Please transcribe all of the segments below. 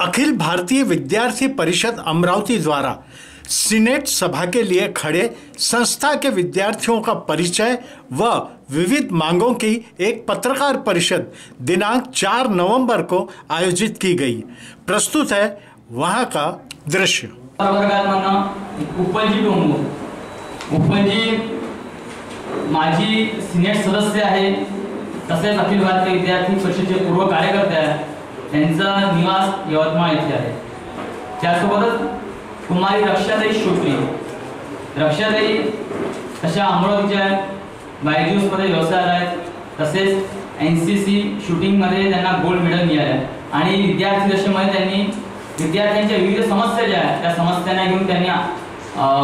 अखिल भारतीय विद्यार्थी परिषद अमरावती द्वारा सीनेट सभा के लिए खड़े संस्था के विद्यार्थियों का परिचय व विविध मांगों की एक पत्रकार परिषद दिनांक 4 नवंबर को आयोजित की गई। प्रस्तुत है वहां का दृश्य। उपजी माजी सीनेट सदस्य आहे, तसेच अखिल भारतीय विद्यार्थी परिषदेचे पूर्व कार्यकर्ते आहेत। त्यांचा निवास यवतमाळ येथे आहे। त्यासोबतच कुमारी रक्षाताई शोत्री, रक्षाताई अशा अमरावतीच्या बायजूस मध्ये व्यवसायात आहेत। तसेच एनसीसी शूटिंग मध्ये त्यांना गोल्ड मेडल मिळाले आहे आणि विद्यार्थी दशेमध्ये त्यांनी विद्यार्थ्यांच्या विविध समस्या ज्या आहेत त्या समस्यांना घेऊन त्यांनी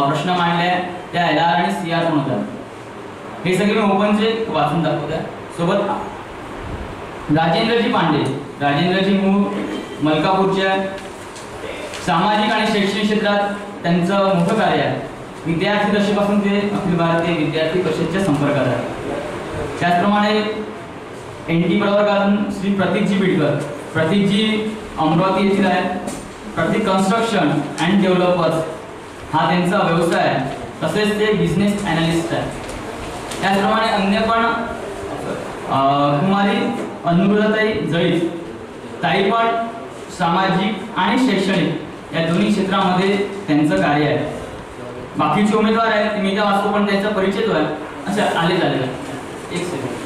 प्रश्न मांडले। त्या एलआर आणि सीआर पण होतात। हे सगळे मी ओपनचे वाचून दाखवत आहे। सोबत राजेंद्रजी पांडे, राजेंद्रजी मूळ मलकापूरच्या, सामाजिक आणि शैक्षणिक क्षेत्रात त्यांचं मोठं कार्य आहे। विद्यार्थी दशेपासून ते अखिल भारतीय विद्यार्थी परिषदेच्या संपर्कात आहे। त्याचप्रमाणे एनटी प्रवर्गातून श्री प्रतीकजी बिडकर, प्रतीकजी अमरावती येथील आहेत। प्रतीक कन्स्ट्रक्शन अँड डेव्हलपर्स हा त्यांचा व्यवसाय आहे। तसेच ते बिझनेस अनालिस्ट आहे। त्याचप्रमाणे अन्य पण कुमारी अनुराधाताई जळीत, ताई पण सामाजिक आणि शैक्षणिक या दोन्ही क्षेत्रामध्ये त्यांचं कार्य आहे। बाकीचे उमेदवार आहेत मी त्या वाचतो पण त्यांचा परिचय तो आहे। अच्छा आले झाले एक सेकंड।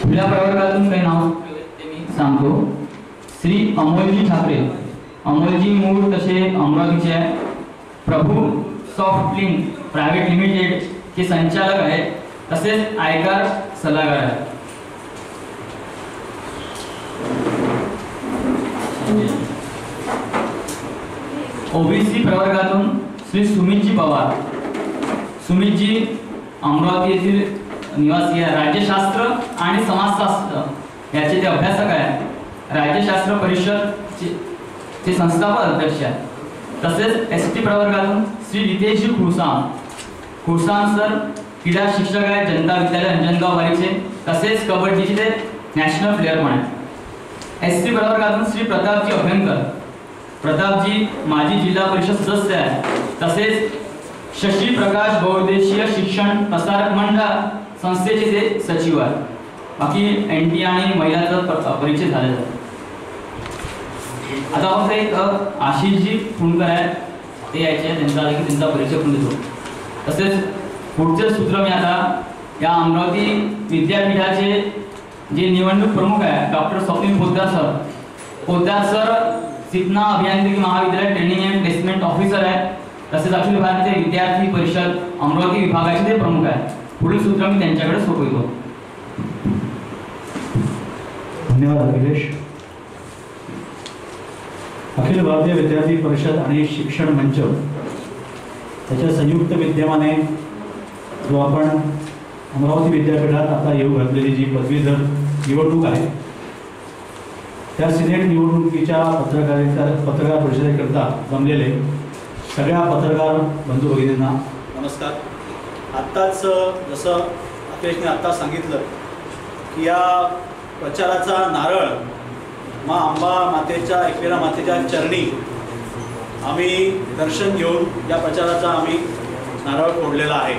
आपल्या प्रवर्गातून काही नाव ते मी सांगतो। श्री अमोलजी ठाकरे, अमोलजी मूळ तसे अमरावतीचे आहे। प्रभू सॉफ्ट क्लीन प्रायव्हेट लिमिटेड चे संचालक आहेत। तसेच आयकर सल्लागार आहेत। ओबीसी प्रवर्गातून श्री सुमितजी पवार, सुमितजी अमरावती येथील निवासी आहे। राज्यशास्त्र आणि समाजशास्त्र याचे ते अभ्यासक आहेत। राज्यशास्त्र परिषद चे संस्थापक अध्यक्ष आहेत। तसेच एसटी प्रवर्गातून श्री रितेशजी खुरसाम, खुरसाम सर क्रीडा शिक्षक आहेत जनता विद्यालय अंजनगाव वारीचे। तसेच कबड्डीचे ते नॅशनल प्लेयर पण आहेत। एसटी प्रवर्गातून श्री प्रतापजी अभ्यंकर, प्रतापजी माजी जिल्हा परिषद सदस्य आहेत। तसेच शशी प्रकाश बहुउद्देशीय शिक्षण प्रसारक मंडळ संस्थेचे ते सचिव आहेत। बाकी एनटी आणि महिलांचा परिचय झालेला आहे। आता फक्त एक आशिषजी फुंडकर आहेत, ते यायचे त्यांचा परिचय पण देतो। तसेच पुढचे सूत्र मी आता या अमरावती विद्यापीठाचे जे निवडणूक प्रमुख आहे doctor Swapnil Poddar sir, Poddar sir Sipna अभियांत्रिकी महाविद्यालय ट्रेनिंग अँड प्लेसमेंट ऑफिसर आहेत। तसेच अखिल भारतीय विद्यार्थी परिषद अमरावती विभागाचे ते प्रमुख आहेत। पुढील सूत्र मी त्यांच्याकडे सोपवतो। धन्यवाद अखिलेश। अखिल भारतीय विद्यार्थी परिषद आणि शिक्षण मंच त्याच्या संयुक्त विद्यमाने जो आपण अमरावती विद्यापीठात आता येऊ घातलेली जी पदवीधर निवडणूक आहे त्या सिनेट निवडणुकीच्या पत्रकार परिषदेकरता जमलेले सगळ्या पत्रकार बंधू भगिनींना नमस्कार। आत्ताच जसं अखिलेशने आत्ता सांगितलं की या प्रचाराचा नारळ मा अंबा मातेच्या एकविरा मातेच्या चरणी आम्ही दर्शन घेऊन या प्रचाराचा आम्ही नारळ फोडलेला आहे।